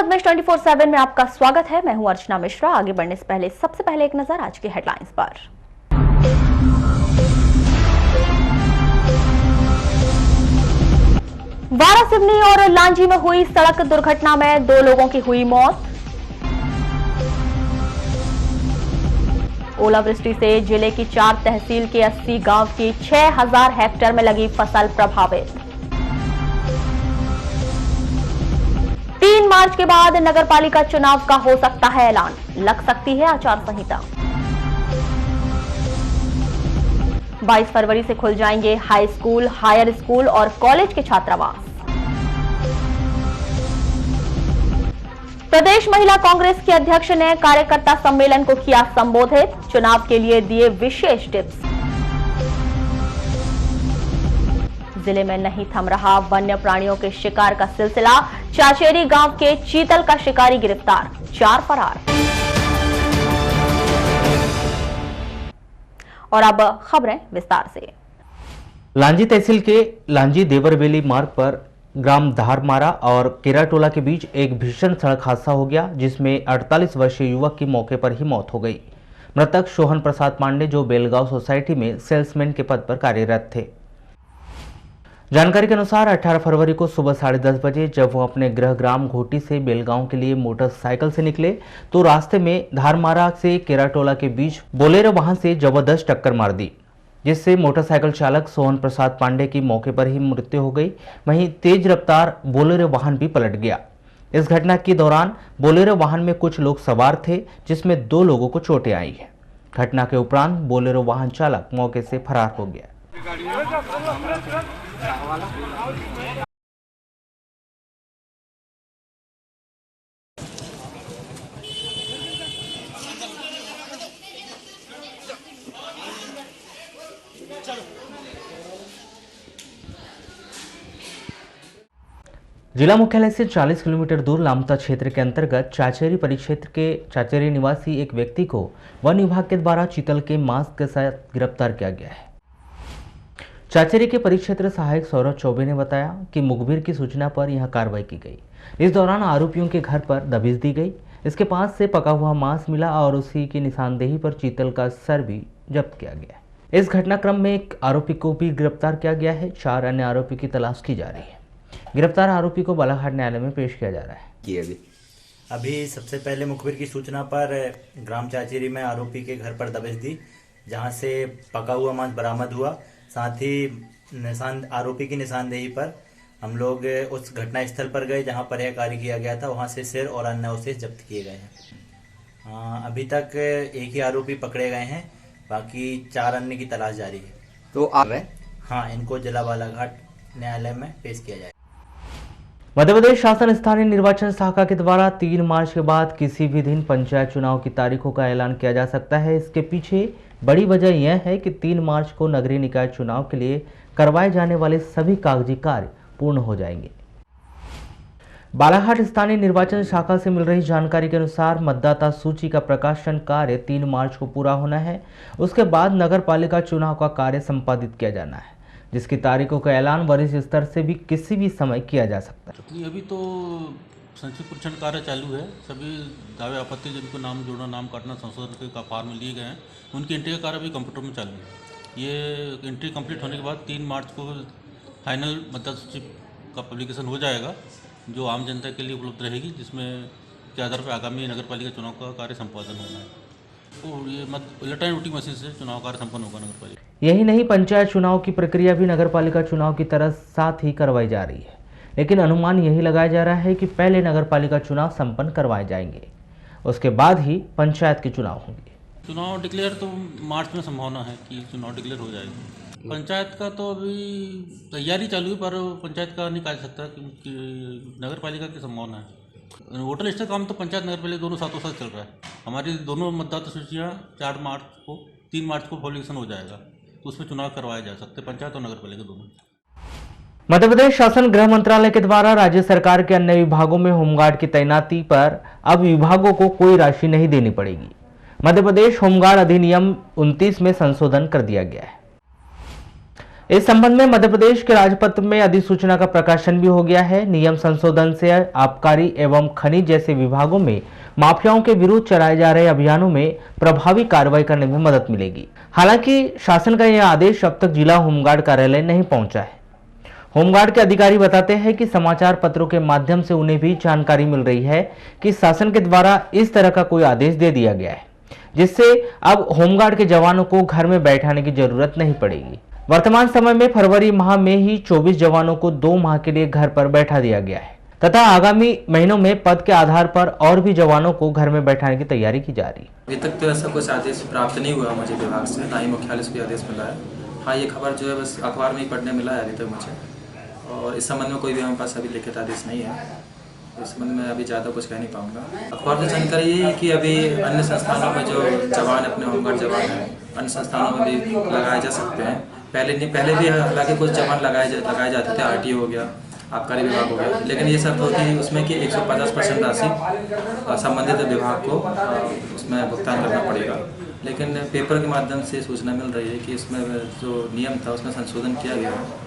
पद्मेश 24/7 में आपका स्वागत है। मैं हूं अर्चना मिश्रा। आगे बढ़ने से पहले सबसे पहले एक नजर आज की हेडलाइंस पर। वारासिवनी और लांजी में हुई सड़क दुर्घटना में 2 लोगों की हुई मौत। ओलावृष्टि से जिले की 4 तहसील के 80 गांव की 6000 हेक्टेयर में लगी फसल प्रभावित। 3 मार्च के बाद नगरपालिका चुनाव का हो सकता है ऐलान, लग सकती है आचार संहिता। 22 फरवरी से खुल जाएंगे हाई स्कूल, हायर स्कूल और कॉलेज के छात्रावास। प्रदेश महिला कांग्रेस के अध्यक्ष ने कार्यकर्ता सम्मेलन को किया संबोधित, चुनाव के लिए दिए विशेष टिप्स। जिले में नहीं थम रहा वन्य प्राणियों के शिकार का सिलसिला, चाचेरी गांव के चीतल का शिकारी गिरफ्तार, 4 फरार। और अब खबरें विस्तार से। लांजी तहसील के लांजी देवरवेली मार्ग पर ग्राम धारमारा और केराटोला के बीच एक भीषण सड़क हादसा हो गया, जिसमें 48 वर्षीय युवक की मौके पर ही मौत हो गई। मृतक सोहन प्रसाद पांडे जो बेलगांव सोसाइटी में सेल्समैन के पद पर कार्यरत थे। जानकारी के अनुसार 18 फरवरी को सुबह 10:30 बजे जब वो अपने गृह ग्राम घोटी से बेलगांव के लिए मोटरसाइकिल से निकले तो रास्ते में धारमारा से केराटोला के बीच बोलेरो वाहन से जबरदस्त टक्कर मार दी, जिससे मोटरसाइकिल चालक सोहन प्रसाद पांडे की मौके पर ही मृत्यु हो गई। वहीं तेज रफ्तार बोलेरो वाहन भी पलट गया। इस घटना के दौरान बोलेरो वाहन में कुछ लोग सवार थे, जिसमें 2 लोगों को चोटें आई है। घटना के उपरांत बोलेरो वाहन चालक मौके से फरार हो गया। जिला मुख्यालय से 40 किलोमीटर दूर लामता क्षेत्र के अंतर्गत चाचेरी परिक्षेत्र के चाचेरी निवासी एक व्यक्ति को वन विभाग के द्वारा चीतल के मांस के साथ गिरफ्तार किया गया है। चाचेरी के परिक्षेत्र सहायक सौरभ चौबे ने बताया कि मुखबिर की सूचना पर यहां कार्रवाई की गई। इस दौरान आरोपियों के घर पर दबिश दी गई। इसके पास से पका हुआ मांस मिला और उसी की निशानदेही पर चीतल का सर भी जब्त किया गया। इस घटनाक्रम में एक आरोपी को भी गिरफ्तार किया गया है। 4 अन्य आरोपी की तलाश की जा रही है। गिरफ्तार आरोपी को बालाघाट न्यायालय में पेश किया जा रहा है। अभी सबसे पहले मुखबिर की सूचना पर ग्राम चाचेरी में आरोपी के घर पर दबिश दी, जहां से पका हुआ मांस बरामद हुआ। साथ ही आरोपी की निशानदेही पर हम लोग उस घटना स्थल पर गए जहां पर यह कार्य किया गया था। वहां से सिर और अन्य अवशेष जब्त किए गए हैं। अभी तक एक ही आरोपी पकड़े गए हैं, बाकी 4 अन्य की तलाश जारी है। तो आप हाँ, इनको जिला बालाघाट न्यायालय में पेश किया जाए। मध्य प्रदेश शासन स्थानीय निर्वाचन शाखा के द्वारा 3 मार्च के बाद किसी भी दिन पंचायत चुनाव की तारीखों का ऐलान किया जा सकता है। इसके पीछे बड़ी वजह यह है कि 3 मार्च को नगरीय निकाय चुनाव के लिए करवाए जाने वाले सभी कागजी कार्य पूर्ण हो जाएंगे। बालाघाट स्थानीय निर्वाचन शाखा से मिल रही जानकारी के अनुसार मतदाता सूची का प्रकाशन कार्य 3 मार्च को पूरा होना है। उसके बाद नगर पालिका चुनाव का कार्य संपादित किया जाना है, जिसकी तारीखों का ऐलान वरिष्ठ स्तर से भी किसी भी समय किया जा सकता है। अभी तो संक्षिप्त परीक्षण कार्य चालू है। सभी दावे आपत्ति जिनको नाम जोड़ना, नाम काटना, संशोधन के फॉर्म लिए गए हैं, उनकी एंट्री का कार्य अभी कंप्यूटर में चालू है। ये एंट्री कंप्लीट होने के बाद 3 मार्च को फाइनल मतदाता सूची का पब्लिकेशन हो जाएगा, जो आम जनता के लिए उपलब्ध रहेगी, जिसमें के आधार पर आगामी नगर पालिका चुनाव का कार्य संपादन होना है। तो ये इलेक्ट्रॉनिक वोटिंग मशीन से चुनाव कार्य संपन्न होगा नगर पालिका। यही नहीं, पंचायत चुनाव की प्रक्रिया भी नगर पालिका चुनाव की तरह साथ ही करवाई जा रही है, लेकिन अनुमान यही लगाया जा रहा है कि पहले नगर पालिका चुनाव संपन्न करवाए जाएंगे, उसके बाद ही पंचायत के चुनाव होंगे। चुनाव डिक्लेयर तो मार्च में संभावना है कि चुनाव डिक्लेयर हो जाएगा। पंचायत का तो अभी तैयारी चालू है, पर पंचायत का नहीं कहा जा सकता क्योंकि नगर पालिका की संभावना है। वोटर लिस्ट का काम तो पंचायत नगर पालिका दोनों साथों साथ चल रहा है। हमारी दोनों मतदाता सूचियाँ 3 मार्च को पब्लिकेशन हो जाएगा, तो उसमें चुनाव करवाए जा सकते हैं, पंचायत और नगर पालिका दोनों। मध्य प्रदेश शासन गृह मंत्रालय के द्वारा राज्य सरकार के अन्य विभागों में होमगार्ड की तैनाती पर अब विभागों को कोई राशि नहीं देनी पड़ेगी। मध्य प्रदेश होमगार्ड अधिनियम 29 में संशोधन कर दिया गया है। इस संबंध में मध्य प्रदेश के राजपत्र में अधिसूचना का प्रकाशन भी हो गया है। नियम संशोधन से आबकारी एवं खनिज जैसे विभागों में माफियाओं के विरुद्ध चलाए जा रहे अभियानों में प्रभावी कार्रवाई करने में मदद मिलेगी। हालांकि शासन का यह आदेश अब तक जिला होमगार्ड कार्यालय नहीं पहुंचा है। होमगार्ड के अधिकारी बताते हैं कि समाचार पत्रों के माध्यम से उन्हें भी जानकारी मिल रही है कि शासन के द्वारा इस तरह का कोई आदेश दे दिया गया है, जिससे अब होमगार्ड के जवानों को घर में बैठाने की जरूरत नहीं पड़ेगी। वर्तमान समय में फरवरी माह में ही 24 जवानों को 2 माह के लिए घर पर बैठा दिया गया है तथा आगामी महीनों में पद के आधार पर और भी जवानों को घर में बैठाने की तैयारी की जा रही है। अभी तक तो ऐसा कुछ आदेश प्राप्त नहीं हुआ मुझे विभाग से, ना ही मुख्यालय से कोई आदेश मिला है। हाँ, ये खबर जो है बस अखबार में ही पढ़ने मिला है अभी तक मुझे, और इस संबंध में कोई भी हमारे पास अभी लिखित आदेश नहीं है। इस संबंध में अभी ज़्यादा कुछ कह नहीं पाऊँगा। अखबार से जानकारी ये है कि अभी अन्य संस्थानों में जो जवान अपने होमगार्ड जवान हैं, अन्य संस्थानों में भी लगाए जा सकते हैं। पहले भी हालांकि कुछ जवान लगाए जाते थे, RTO हो गया, आबकारी विभाग हो गया, लेकिन ये शर्त होती है उसमें कि 150% राशि संबंधित विभाग को उसमें भुगतान करना पड़ेगा। लेकिन पेपर के माध्यम से सूचना मिल रही है कि इसमें जो नियम था उसमें संशोधन किया गया है,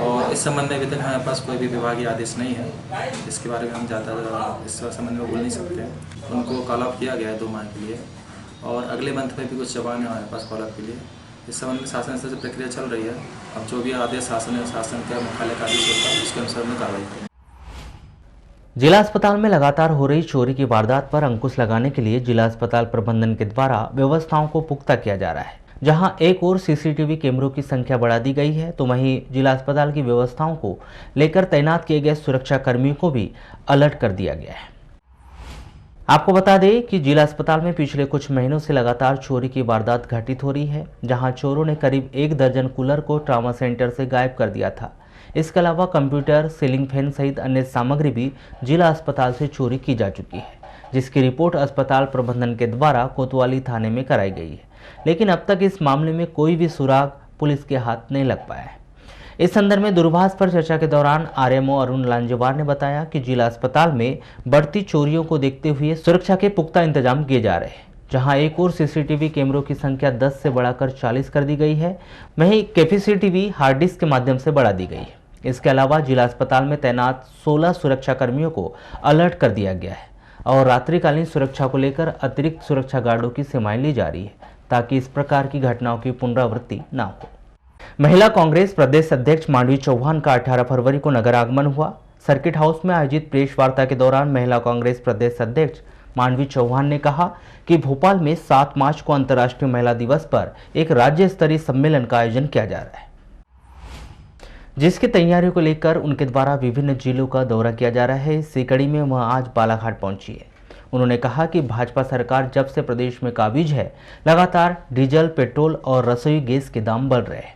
और इस संबंध में अभी तक हमारे पास कोई भी विभागीय आदेश नहीं है। इसके बारे में हम ज़्यादा इस संबंध में बोल नहीं सकते। उनको कॉल ऑफ किया गया है 2 माह के लिए, और अगले मंथ में भी कुछ जवान है हमारे पास कॉल ऑफ के लिए। इस संबंध में शासन से प्रक्रिया चल रही है। अब जो भी आदेश शासन का मुख्यालय का आदेश होता है उसके अनुसार में कार्रवाई करें। जिला अस्पताल में लगातार हो रही चोरी की वारदात पर अंकुश लगाने के लिए जिला अस्पताल प्रबंधन के द्वारा व्यवस्थाओं को पुख्ता किया जा रहा है। जहां एक ओर CCTV कैमरों की संख्या बढ़ा दी गई है, तो वहीं जिला अस्पताल की व्यवस्थाओं को लेकर तैनात किए गए सुरक्षा कर्मियों को भी अलर्ट कर दिया गया है। आपको बता दें कि जिला अस्पताल में पिछले कुछ महीनों से लगातार चोरी की वारदात घटित हो रही है, जहां चोरों ने करीब 1 दर्जन कूलर को ट्रॉमा सेंटर से गायब कर दिया था। इसके अलावा कंप्यूटर, सीलिंग फैन सहित अन्य सामग्री भी जिला अस्पताल से चोरी की जा चुकी है, जिसकी रिपोर्ट अस्पताल प्रबंधन के द्वारा कोतवाली थाने में कराई गई है। लेकिन अब तक इस मामले में कोई भी सुराग पुलिस के हाथ नहीं लग पाया है। इस संदर्भ में दूरभाष पर चर्चा के दौरान RMO अरुण लांजेवार ने बताया कि जिला अस्पताल में बढ़ती चोरियों को देखते हुए सुरक्षा के पुख्ता इंतजाम किए जा रहे हैं। जहां एक और CCTV कैमरों की संख्या 10 से बढ़ाकर 40 कर दी गई है, वहीं कैपेसिटी भी हार्ड डिस्क के माध्यम से बढ़ा दी गई है। इसके अलावा जिला अस्पताल में तैनात 16 सुरक्षा कर्मियों को अलर्ट कर दिया गया है और रात्रिकालीन सुरक्षा को लेकर अतिरिक्त सुरक्षा गार्डों की सेवाएं ली जा रही है, ताकि इस प्रकार की घटनाओं की पुनरावृत्ति न हो। महिला कांग्रेस प्रदेश अध्यक्ष मांडवी चौहान का 18 फरवरी को नगर आगमन हुआ। सर्किट हाउस में आयोजित प्रेस वार्ता के दौरान महिला कांग्रेस प्रदेश अध्यक्ष मांडवी चौहान ने कहा कि भोपाल में 7 मार्च को अंतर्राष्ट्रीय महिला दिवस पर एक राज्य स्तरीय सम्मेलन का आयोजन किया जा रहा है, जिसकी तैयारियों को लेकर उनके द्वारा विभिन्न जिलों का दौरा किया जा रहा है। इसी कड़ी में वह आज बालाघाट पहुंची है। उन्होंने कहा कि भाजपा सरकार जब से प्रदेश में काबिज है, लगातार डीजल, पेट्रोल और रसोई गैस के दाम बढ़ रहे हैं,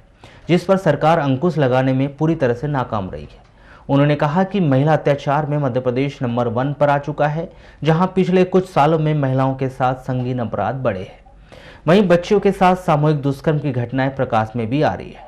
जिस पर सरकार अंकुश लगाने में पूरी तरह से नाकाम रही है। उन्होंने कहा कि महिला अत्याचार में मध्य प्रदेश नंबर 1 पर आ चुका है, जहां पिछले कुछ सालों में महिलाओं के साथ संगीन अपराध बढ़े हैं। वहीं बच्चियों के साथ सामूहिक दुष्कर्म की घटनाएं प्रकाश में भी आ रही है।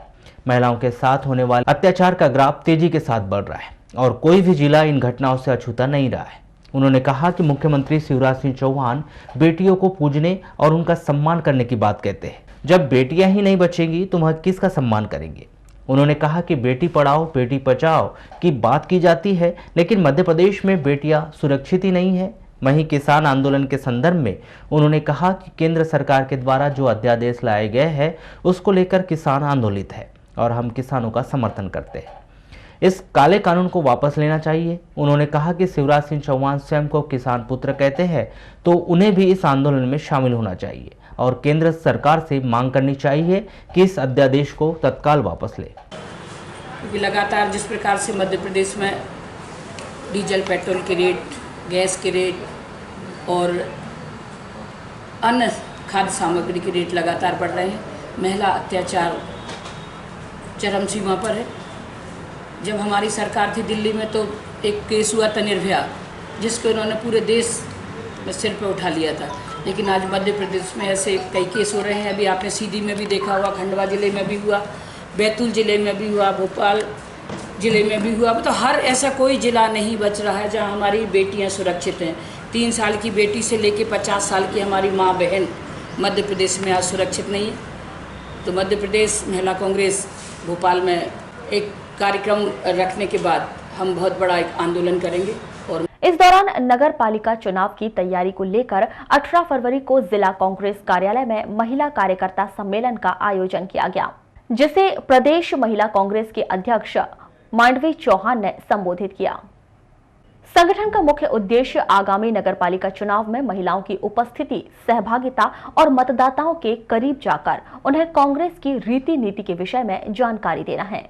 महिलाओं के साथ होने वाले अत्याचार का ग्राफ तेजी के साथ बढ़ रहा है और कोई भी जिला इन घटनाओं से अछूता नहीं रहा है। उन्होंने कहा कि मुख्यमंत्री शिवराज सिंह चौहान बेटियों को पूजने और उनका सम्मान करने की बात कहते हैं। जब बेटियां ही नहीं बचेंगी तो वह किसका सम्मान करेंगे। उन्होंने कहा कि बेटी पढ़ाओ बेटी बचाओ की बात की जाती है, लेकिन मध्य प्रदेश में बेटियां सुरक्षित ही नहीं है। वहीं किसान आंदोलन के संदर्भ में उन्होंने कहा कि केंद्र सरकार के द्वारा जो अध्यादेश लाए गए हैं उसको लेकर किसान आंदोलित है और हम किसानों का समर्थन करते हैं। इस काले कानून को वापस लेना चाहिए। उन्होंने कहा कि शिवराज सिंह चौहान स्वयं को किसान पुत्र कहते हैं, तो उन्हें भी इस आंदोलन में शामिल होना चाहिए और केंद्र सरकार से मांग करनी चाहिए कि इस अध्यादेश को तत्काल वापस ले। क्योंकि लगातार जिस प्रकार से मध्य प्रदेश में डीजल, पेट्रोल के रेट, गैस के रेट और अन्य खाद्य सामग्री के रेट लगातार बढ़ रहे हैं, महिला अत्याचार चरम सीमा पर है। जब हमारी सरकार थी दिल्ली में तो एक केस हुआ था निर्भया, जिसको उन्होंने पूरे देश में सिर पे उठा लिया था, लेकिन आज मध्य प्रदेश में ऐसे कई केस हो रहे हैं। अभी आपने सीधी में भी देखा हुआ, खंडवा जिले में भी हुआ, बैतूल जिले में भी हुआ, भोपाल जिले में भी हुआ। तो हर ऐसा कोई जिला नहीं बच रहा है जहां हमारी बेटियां सुरक्षित हैं। 3 साल की बेटी से लेकर 50 साल की हमारी माँ बहन मध्य प्रदेश में आज सुरक्षित नहीं है। तो मध्य प्रदेश महिला कांग्रेस भोपाल में एक कार्यक्रम रखने के बाद हम बहुत बड़ा एक आंदोलन करेंगे। और इस दौरान नगर पालिका चुनाव की तैयारी को लेकर 18 फरवरी को जिला कांग्रेस कार्यालय में महिला कार्यकर्ता सम्मेलन का आयोजन किया गया, जिसे प्रदेश महिला कांग्रेस के अध्यक्ष मांडवी चौहान ने संबोधित किया। संगठन का मुख्य उद्देश्य आगामी नगरपालिका चुनाव में महिलाओं की उपस्थिति, सहभागिता और मतदाताओं के करीब जाकर उन्हें कांग्रेस की रीति नीति के विषय में जानकारी देना है।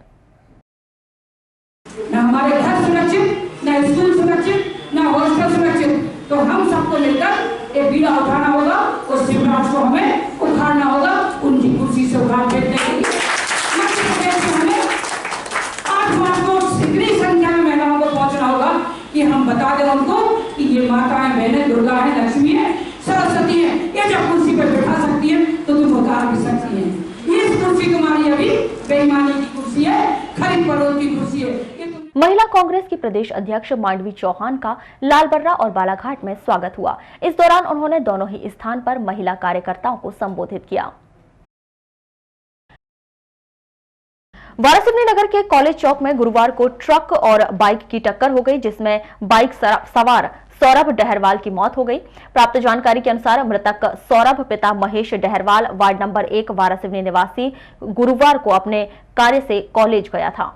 न हमारे घर सुरक्षित, न स्कूल सुरक्षित, न हॉस्टल सुरक्षित, तो हम सबको मिलकर एक बीड़ा उठाना होगा, उस शिवराज को हमें उखाड़ना होगा, उनकी कुर्सी से उखाड़ फेंकने के लिए मध्य प्रदेश में हमें 8 मार्च को इतनी संख्या में महिलाओं को पहुंचना होगा कि हम बता दें उनको कि ये माताएं, बहनें, दुर्गा है, लक्ष्मी है, सरस्वती है, ये जब कुर्सी पर बैठा सकती है तो तुम उतार भी सकती है। इस कुर्सी तुम्हारी अभी बेईमानी की कुर्सी है, खरीद फरोख्त की कुर्सी है। महिला कांग्रेस की प्रदेश अध्यक्ष मांडवी चौहान का लालबर्रा और बालाघाट में स्वागत हुआ। इस दौरान उन्होंने दोनों ही स्थान पर महिला कार्यकर्ताओं को संबोधित किया। वारासिवनी नगर के कॉलेज चौक में गुरुवार को ट्रक और बाइक की टक्कर हो गई, जिसमें बाइक सवार सौरभ डहरवाल की मौत हो गई। प्राप्त जानकारी के अनुसार मृतक सौरभ पिता महेश डहरवाल, वार्ड नंबर 1 वारासिवनी निवासी, गुरुवार को अपने कार्य से कॉलेज गया था,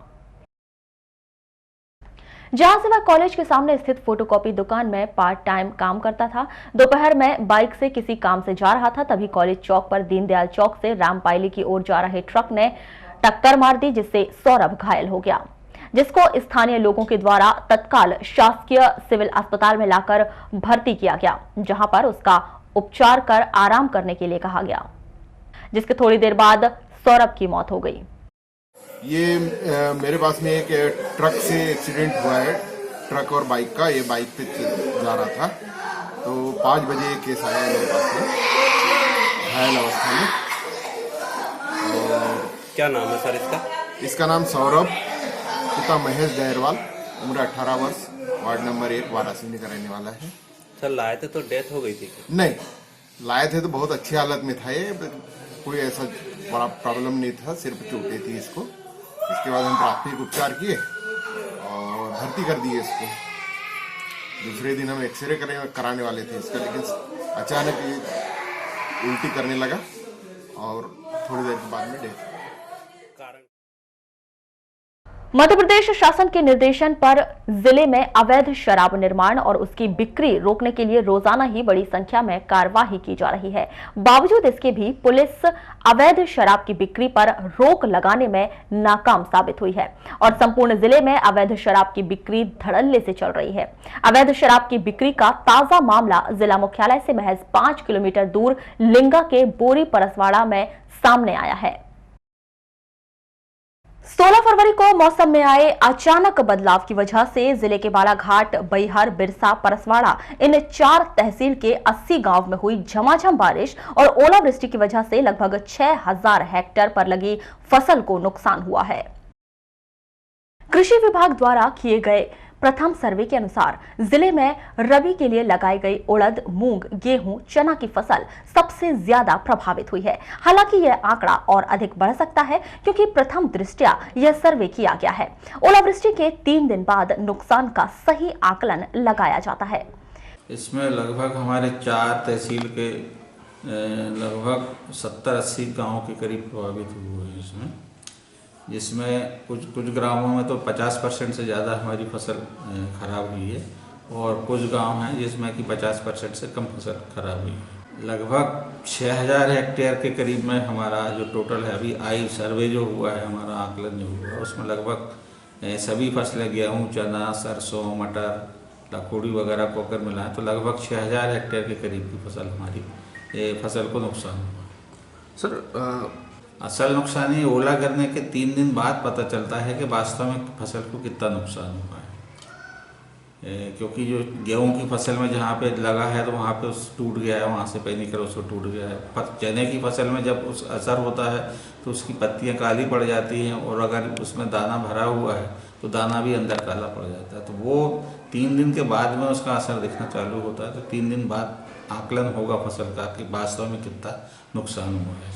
जहां से वह कॉलेज के सामने स्थित फोटोकॉपी दुकान में पार्ट टाइम काम करता था। दोपहर में बाइक से किसी काम से जा रहा था, तभी कॉलेज चौक पर दीनदयाल चौक से रामपायली की ओर जा रहे ट्रक ने टक्कर मार दी, जिससे सौरभ घायल हो गया, जिसको स्थानीय लोगों के द्वारा तत्काल शासकीय सिविल अस्पताल में लाकर भर्ती किया गया, जहां पर उसका उपचार कर आराम करने के लिए कहा गया, जिसके थोड़ी देर बाद सौरभ की मौत हो गई। ये मेरे पास में एक ट्रक से एक्सीडेंट हुआ है, ट्रक और बाइक का। ये बाइक पे जा रहा था, तो 5 बजे ये केस आया मेरे पास में घायल अवस्था में। और क्या नाम है सर इसका? इसका नाम सौरभ, पिता महेश डहरवाल, उम्र 18 वर्ष, वार्ड नंबर 1 वारासिवनी का रहने वाला है। सर लाए थे तो डेथ हो गई थी? नहीं, लाए थे तो बहुत अच्छी हालत में था, ये कोई ऐसा बड़ा प्रॉब्लम नहीं था, सिर्फ चोटें थी इसको। इसके बाद हम प्राथमिक उपचार किए और भर्ती कर दिए इसको। दूसरे दिन हम एक्सरे कराने वाले थे इसका, लेकिन अचानक ये उल्टी करने लगा और थोड़ी देर के बाद में डेथ। मध्य प्रदेश शासन के निर्देशन पर जिले में अवैध शराब निर्माण और उसकी बिक्री रोकने के लिए रोजाना ही बड़ी संख्या में कार्यवाही की जा रही है। बावजूद इसके भी पुलिस अवैध शराब की बिक्री पर रोक लगाने में नाकाम साबित हुई है और संपूर्ण जिले में अवैध शराब की बिक्री धड़ल्ले से चल रही है। अवैध शराब की बिक्री का ताजा मामला जिला मुख्यालय से महज 5 किलोमीटर दूर लिंगा के बोरी परसवाड़ा में सामने आया है। 16 फरवरी को मौसम में आए अचानक बदलाव की वजह से जिले के बालाघाट, बैहर, बिरसा, परसवाड़ा इन 4 तहसील के 80 गांव में हुई झमाझम बारिश और ओलावृष्टि की वजह से लगभग 6000 हेक्टेयर पर लगी फसल को नुकसान हुआ है। कृषि विभाग द्वारा किए गए प्रथम सर्वे के अनुसार जिले में रबी के लिए लगाई गई उड़द, मूंग, गेहूं, चना की फसल सबसे ज्यादा प्रभावित हुई है। हालांकि यह आंकड़ा और अधिक बढ़ सकता है क्योंकि प्रथम दृष्टया यह सर्वे किया गया है। ओलावृष्टि के 3 दिन बाद नुकसान का सही आकलन लगाया जाता है। इसमें लगभग हमारे 4 तहसील के लगभग 70-80 गाँव के करीब प्रभावित हुए हैं इसमें, जिसमें कुछ ग्रामों में तो 50% से ज़्यादा हमारी फसल खराब हुई है और कुछ गांव हैं जिसमें कि 50% से कम फसल खराब हुई है। लगभग 6000 हेक्टेयर के करीब में हमारा जो टोटल है अभी आई सर्वे जो हुआ है, हमारा आकलन जो हुआ है, उसमें लगभग सभी फसलें गेहूँ, चना, सरसों, मटर, लखोड़ी वगैरह को अगर मिलाएं तो लगभग 6000 हेक्टेयर के करीब की फसल हमारी फसल को नुकसान हुआ। सर असल नुकसान ये ओला गिरने के 3 दिन बाद पता चलता है कि वास्तव में फसल को कितना नुकसान हुआ है, क्योंकि जो गेहूं की फसल में जहाँ पे लगा है तो वहाँ पे उस टूट गया है, वहाँ से पैनी कर उसको टूट गया है। चने की फसल में जब उस असर होता है तो उसकी पत्तियाँ काली पड़ जाती हैं और अगर उसमें दाना भरा हुआ है तो दाना भी अंदर काला पड़ जाता है। तो वो 3 दिन के बाद में उसका असर दिखना चालू होता है, तो 3 दिन बाद आकलन होगा फसल का कि वास्तव में कितना नुकसान हुआ है।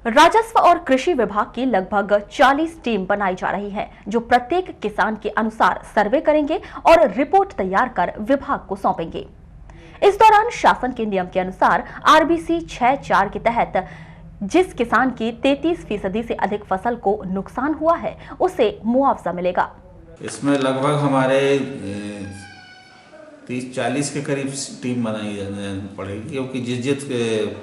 राजस्व और कृषि विभाग की लगभग 40 टीम बनाई जा रही है, जो प्रत्येक किसान के अनुसार सर्वे करेंगे और रिपोर्ट तैयार कर विभाग को सौंपेंगे। इस दौरान शासन के नियम के अनुसार आरबीसी 6(4) के तहत जिस किसान की 33% से अधिक फसल को नुकसान हुआ है, उसे मुआवजा मिलेगा। इसमें लगभग हमारे 30-40 के करीब टीम बनाई पड़ेगी, क्योंकि जिस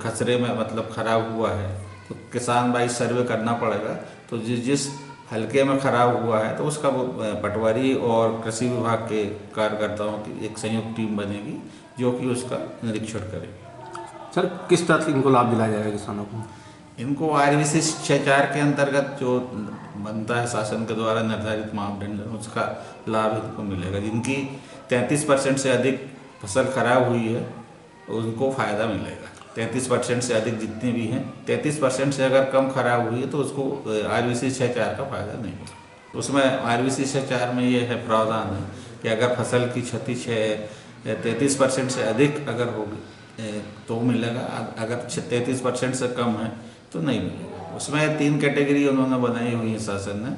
खसरे में मतलब खराब हुआ है तो किसान भाई सर्वे करना पड़ेगा। तो जिस हल्के में खराब हुआ है तो उसका पटवारी और कृषि विभाग के कार्यकर्ताओं की एक संयुक्त टीम बनेगी जो कि उसका निरीक्षण करेगी। सर, किस तरह से इनको लाभ दिलाया जाएगा किसानों को? इनको आरबीसी 6(4) के अंतर्गत जो बनता है शासन के द्वारा निर्धारित मापदंड, उसका लाभ इनको मिलेगा। जिनकी 33% से अधिक फसल खराब हुई है उनको फ़ायदा मिलेगा। 33% से अधिक जितने भी हैं, 33% से अगर कम खराब हुई है तो उसको आरबीसी 6(4) का फ़ायदा नहीं मिलेगा। उसमें आरबीसी 6(4) में ये है प्रावधान है कि अगर फसल की क्षति 33% से अधिक अगर होगी तो मिलेगा, अगर 33% से कम है तो नहीं मिलेगा। उसमें 3 कैटेगरी उन्होंने बनाई हुई है शासन ने,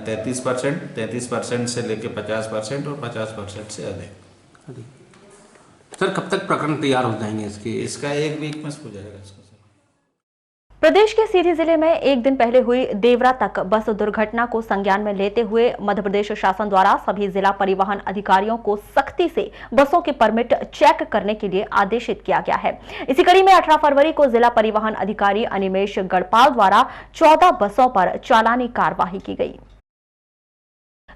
33% से लेकर 50% और 50% से अधिक। सर, कब तक प्रकरण तैयार हो जाएंगे इसका 1 वीक में हो जाएगा इसका। प्रदेश के सीधी जिले में एक दिन पहले हुई देवरा तक बस दुर्घटना को संज्ञान में लेते हुए मध्य प्रदेश शासन द्वारा सभी जिला परिवहन अधिकारियों को सख्ती से बसों के परमिट चेक करने के लिए आदेशित किया गया है। इसी कड़ी में 18 फरवरी को जिला परिवहन अधिकारी अनिमेश गढ़पाल द्वारा 14 बसों पर चालानी कार्यवाही की गई।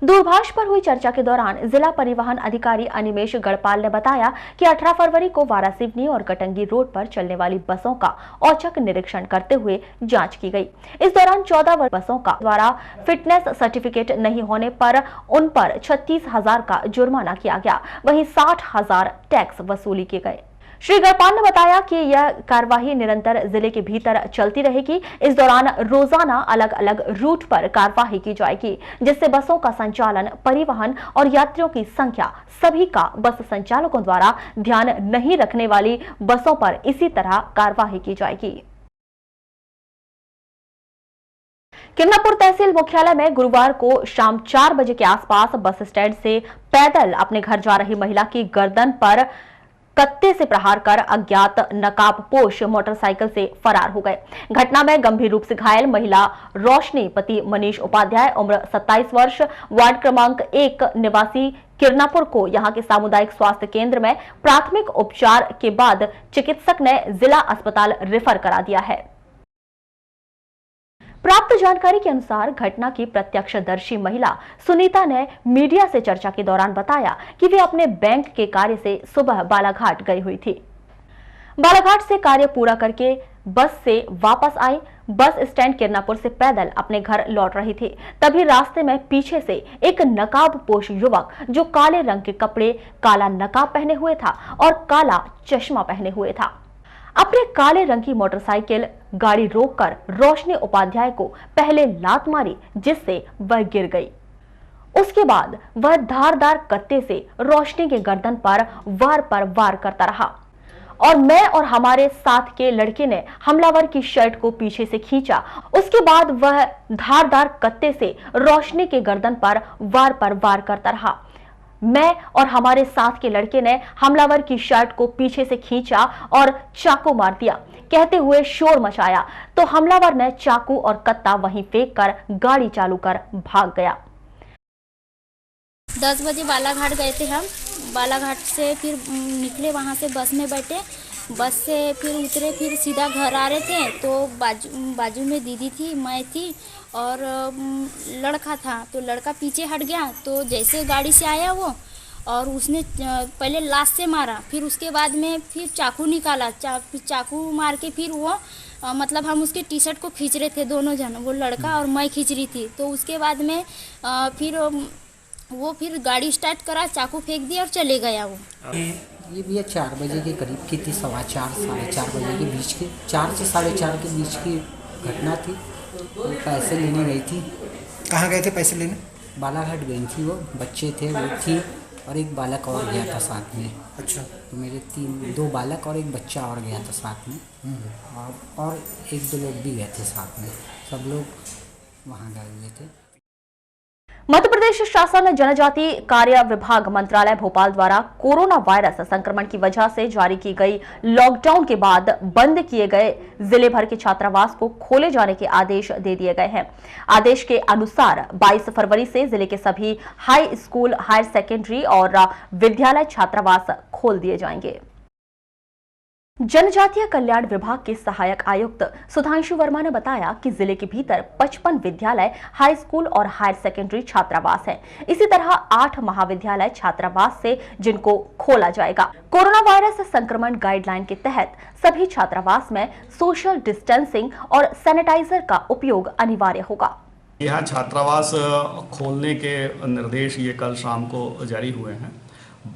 दूरभाष पर हुई चर्चा के दौरान जिला परिवहन अधिकारी अनिमेश गढ़पाल ने बताया कि 18 फरवरी को वारासिवनी और कटंगी रोड पर चलने वाली बसों का औचक निरीक्षण करते हुए जांच की गई। इस दौरान 14 बसों का द्वारा फिटनेस सर्टिफिकेट नहीं होने पर उन पर 36,000 का जुर्माना किया गया, वहीं 60,000 टैक्स वसूली किए गए। श्री गढ़पाल ने बताया कि यह कार्यवाही निरंतर जिले के भीतर चलती रहेगी। इस दौरान रोजाना अलग अलग रूट पर कार्यवाही की जाएगी, जिससे बसों का संचालन, परिवहन और यात्रियों की संख्या सभी का बस संचालकों द्वारा ध्यान नहीं रखने वाली बसों पर इसी तरह कार्यवाही की जाएगी। किरनापुर तहसील मुख्यालय में गुरुवार को शाम 4 बजे के आसपास बस स्टैंड से पैदल अपने घर जा रही महिला की गर्दन पर कत्ते से प्रहार कर अज्ञात नकाबपोश मोटरसाइकिल से फरार हो गए। घटना में गंभीर रूप से घायल महिला रोशनी पति मनीष उपाध्याय उम्र 27 वर्ष वार्ड क्रमांक 1 निवासी किरनापुर को यहां के सामुदायिक स्वास्थ्य केंद्र में प्राथमिक उपचार के बाद चिकित्सक ने जिला अस्पताल रेफर करा दिया है। प्राप्त जानकारी के अनुसार घटना की प्रत्यक्षदर्शी महिला सुनीता ने मीडिया से चर्चा के दौरान बताया कि वे अपने बैंक के कार्य से सुबह बालाघाट गई हुई थी। बालाघाट से कार्य पूरा करके बस से वापस आई। बस स्टैंड किरनापुर से पैदल अपने घर लौट रही थी। तभी रास्ते में पीछे से एक नकाबपोश युवक जो काले रंग के कपड़े, काला नकाब पहने हुए था और काला चश्मा पहने हुए था, अपने काले रंग की मोटरसाइकिल गाड़ी रोककर रोशनी उपाध्याय को पहले लात मारी, जिससे वह गिर गई। उसके बाद वह धारदार कत्ते से रोशनी के गर्दन पर वार करता रहा और मैं और हमारे साथ के लड़के ने हमलावर की शर्ट को पीछे से खींचा। उसके बाद वह धारदार कत्ते से रोशनी के गर्दन पर वार करता रहा। मैं और हमारे साथ के लड़के ने हमलावर की शर्ट को पीछे से खींचा और चाकू मार दिया कहते हुए शोर मचाया, तो हमलावर ने चाकू और कत्ता वहीं फेंक कर गाड़ी चालू कर भाग गया। 10 बजे बालाघाट गए थे हम। बालाघाट से फिर निकले, वहाँ से बस में बैठे, बस से फिर उतरे, फिर सीधा घर आ रहे थे तो बाजू में दीदी थी, मैं थी और लड़का था। तो लड़का पीछे हट गया, तो जैसे गाड़ी से आया वो और उसने पहले लाश से मारा, फिर उसके बाद में फिर चाकू निकाला, चाकू मार के फिर वो मतलब हम उसके टी शर्ट को खींच रहे थे दोनों जन, वो लड़का और मैं खींच रही थी। तो उसके बाद में फिर गाड़ी स्टार्ट करा, चाकू फेंक दिया और चले गया वो। ये भैया 4 बजे के करीब की थी, 4:15 साढ़े 4 बजे के बीच की, 4 से 4:30 के बीच की घटना थी। वो पैसे लेने गई थी। कहाँ गए थे पैसे लेने? बालाघाट गई थी वो, बच्चे थे वो थी, और एक बालक और गया था साथ में। अच्छा। तो मेरे 2 बालक और एक बच्चा और गया था साथ में, और 1-2 लोग भी गए थे साथ में, सब लोग वहाँ गए हुए थे। मध्य प्रदेश शासन जनजातीय कार्य विभाग मंत्रालय भोपाल द्वारा कोरोना वायरस संक्रमण की वजह से जारी की गई लॉकडाउन के बाद बंद किए गए जिले भर के छात्रावास को खोले जाने के आदेश दे दिए गए हैं। आदेश के अनुसार 22 फरवरी से जिले के सभी हाई स्कूल, हायर सेकेंडरी और विद्यालय छात्रावास खोल दिए जाएंगे। जनजातीय कल्याण विभाग के सहायक आयुक्त सुधांशु वर्मा ने बताया कि जिले के भीतर 55 विद्यालय, हाई स्कूल और हायर सेकेंडरी छात्रावास हैं। इसी तरह 8 महाविद्यालय छात्रावास से जिनको खोला जाएगा। कोरोना वायरस संक्रमण गाइडलाइन के तहत सभी छात्रावास में सोशल डिस्टेंसिंग और सैनिटाइजर का उपयोग अनिवार्य होगा। यहाँ छात्रावास खोलने के निर्देश ये कल शाम को जारी हुए हैं।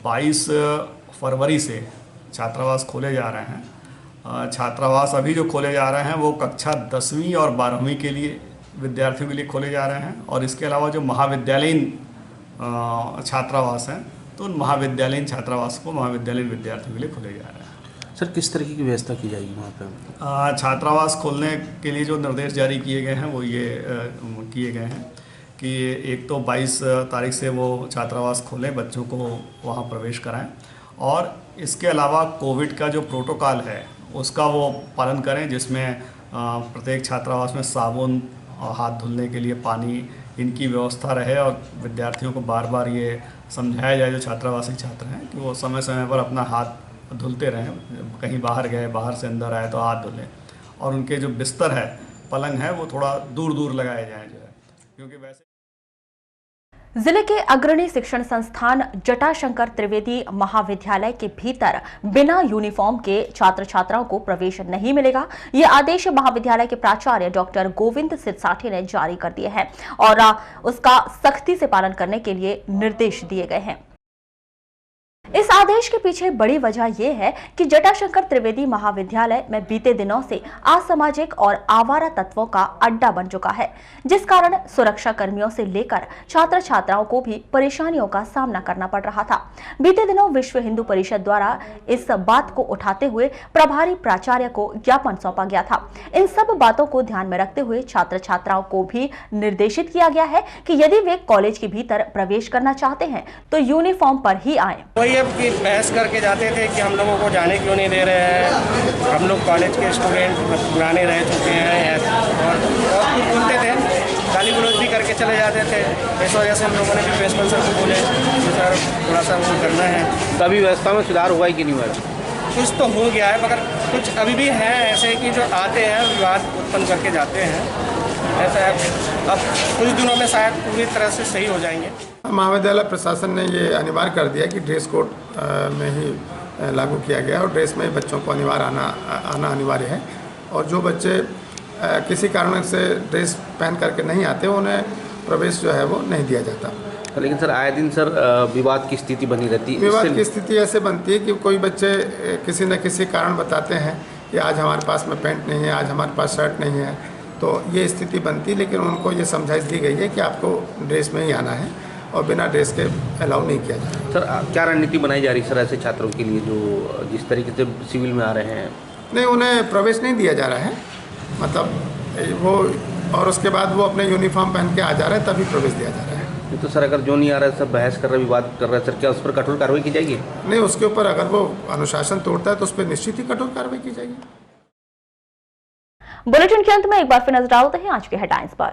22 फरवरी से छात्रावास खोले जा रहे हैं। छात्रावास अभी जो खोले जा रहे हैं वो कक्षा 10वीं और 12वीं के लिए विद्यार्थियों के लिए खोले जा रहे हैं, और इसके अलावा जो महाविद्यालयीन छात्रावास हैं तो उन महाविद्यालयीन छात्रावास को महाविद्यालयीन विद्यार्थियों के लिए खोले जा रहे हैं। सर, किस तरीके की व्यवस्था की जाएगी वहाँ पर? छात्रावास खोलने के लिए जो निर्देश जारी किए गए हैं वो ये किए गए हैं कि एक तो 22 तारीख से वो छात्रावास खोलें, बच्चों को वहाँ प्रवेश कराएं, और इसके अलावा कोविड का जो प्रोटोकॉल है उसका वो पालन करें, जिसमें प्रत्येक छात्रावास में साबुन और हाथ धुलने के लिए पानी, इनकी व्यवस्था रहे, और विद्यार्थियों को बार बार ये समझाया जाए, जो छात्रावासी छात्र हैं, कि वो समय समय पर अपना हाथ धुलते रहें। कहीं बाहर गए, बाहर से अंदर आए तो हाथ धुलें, और उनके जो बिस्तर है, पलंग है, वो थोड़ा दूर दूर लगाए जाएँ जो है, क्योंकि वैसे जिले के अग्रणी शिक्षण संस्थान जटाशंकर त्रिवेदी महाविद्यालय के भीतर बिना यूनिफॉर्म के छात्र छात्राओं को प्रवेश नहीं मिलेगा। ये आदेश महाविद्यालय के प्राचार्य डॉक्टर गोविंद सिरसाठी ने जारी कर दिए हैं और उसका सख्ती से पालन करने के लिए निर्देश दिए गए हैं। इस आदेश के पीछे बड़ी वजह यह है कि जटाशंकर त्रिवेदी महाविद्यालय में बीते दिनों से असामाजिक और आवारा तत्वों का अड्डा बन चुका है, जिस कारण सुरक्षा कर्मियों से लेकर छात्र छात्राओं को भी परेशानियों का सामना करना पड़ रहा था। बीते दिनों विश्व हिंदू परिषद द्वारा इस बात को उठाते हुए प्रभारी प्राचार्य को ज्ञापन सौंपा गया था। इन सब बातों को ध्यान में रखते हुए छात्र छात्राओं को भी निर्देशित किया गया है कि यदि वे कॉलेज के भीतर प्रवेश करना चाहते हैं तो यूनिफॉर्म पर ही आए। की बहस करके जाते थे कि हम लोगों को जाने क्यों नहीं दे रहे हैं, हम लोग कॉलेज के स्टूडेंट पुराने रह चुके हैं, और कुछ बोलते थे, गाली गलौज भी करके चले जाते थे। इस वजह से हम लोगों ने भी प्रिंसिपल सर को बोले कि सर थोड़ा सा वो करना है। कभी व्यवस्था में सुधार हुआ है कि नहीं हुआ? कुछ तो हो गया है, मगर कुछ अभी भी हैं ऐसे कि जो आते हैं विवाद उत्पन्न करके जाते हैं। ऐसा है, अब कुछ दिनों में शायद पूरी तरह से सही हो जाएंगे। महाविद्यालय प्रशासन ने ये अनिवार्य कर दिया कि ड्रेस कोड में ही लागू किया गया, और ड्रेस में बच्चों को आना अनिवार्य है, और जो बच्चे किसी कारण से ड्रेस पहन करके नहीं आते उन्हें प्रवेश जो है वो नहीं दिया जाता। लेकिन सर आए दिन सर विवाद की स्थिति बनी रहती है। विवाद की स्थिति ऐसे बनती है कि कोई बच्चे किसी न किसी कारण बताते हैं कि आज हमारे पास में पैंट नहीं है, आज हमारे पास शर्ट नहीं है, तो ये स्थिति बनती है। लेकिन उनको ये समझाइश दी गई है कि आपको ड्रेस में ही आना है और बिना ड्रेस के अलाउ नहीं किया जाए। सर क्या रणनीति बनाई जा रही है सर ऐसे छात्रों के लिए जो जिस तरीके से सिविल में आ रहे हैं? नहीं, उन्हें प्रवेश नहीं दिया जा रहा है, मतलब वो, और उसके बाद वो अपने यूनिफॉर्म पहन के आ जा रहे हैं तभी प्रवेश दिया जा रहा है। तो सर अगर जो नहीं आ रहा है सब बहस कर रहे, विवाद कर रहे हैं, सर क्या उस पर कठोर कार्रवाई की जाएगी? नहीं, उसके ऊपर अगर वो अनुशासन तोड़ता है तो उस पर निश्चित ही कठोर कार्रवाई की जाएगी। बुलेटिन के अंत में एक बार फिर नजर डालते हैं आज के हेडलाइंस पर।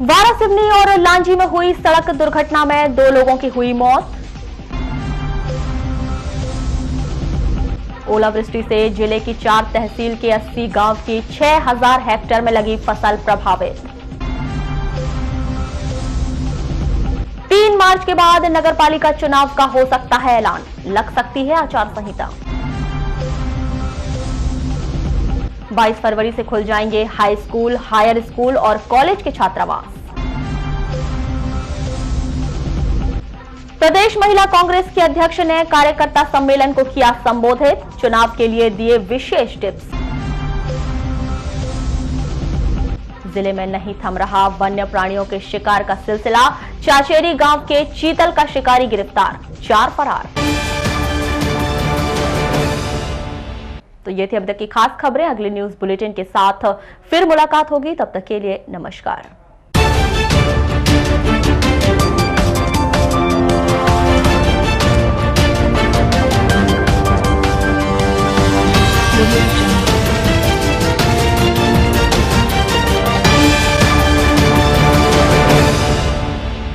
वारासिवनी और लांजी में हुई सड़क दुर्घटना में 2 लोगों की हुई मौत। ओलावृष्टि से जिले की 4 तहसील के 80 गांव की 6000 हेक्टेयर में लगी फसल प्रभावित। 3 मार्च के बाद नगरपालिका चुनाव का हो सकता है ऐलान, लग सकती है आचार संहिता। 22 फरवरी से खुल जाएंगे हाई स्कूल, हायर स्कूल और कॉलेज के छात्रावास। प्रदेश महिला कांग्रेस की अध्यक्ष ने कार्यकर्ता सम्मेलन को किया संबोधित, चुनाव के लिए दिए विशेष टिप्स। जिले में नहीं थम रहा वन्य प्राणियों के शिकार का सिलसिला। चाचेरी गांव के चीतल का शिकारी गिरफ्तार, 4 फरार। तो ये थी अब तक की खास खबरें। अगली न्यूज बुलेटिन के साथ फिर मुलाकात होगी, तब तक के लिए नमस्कार।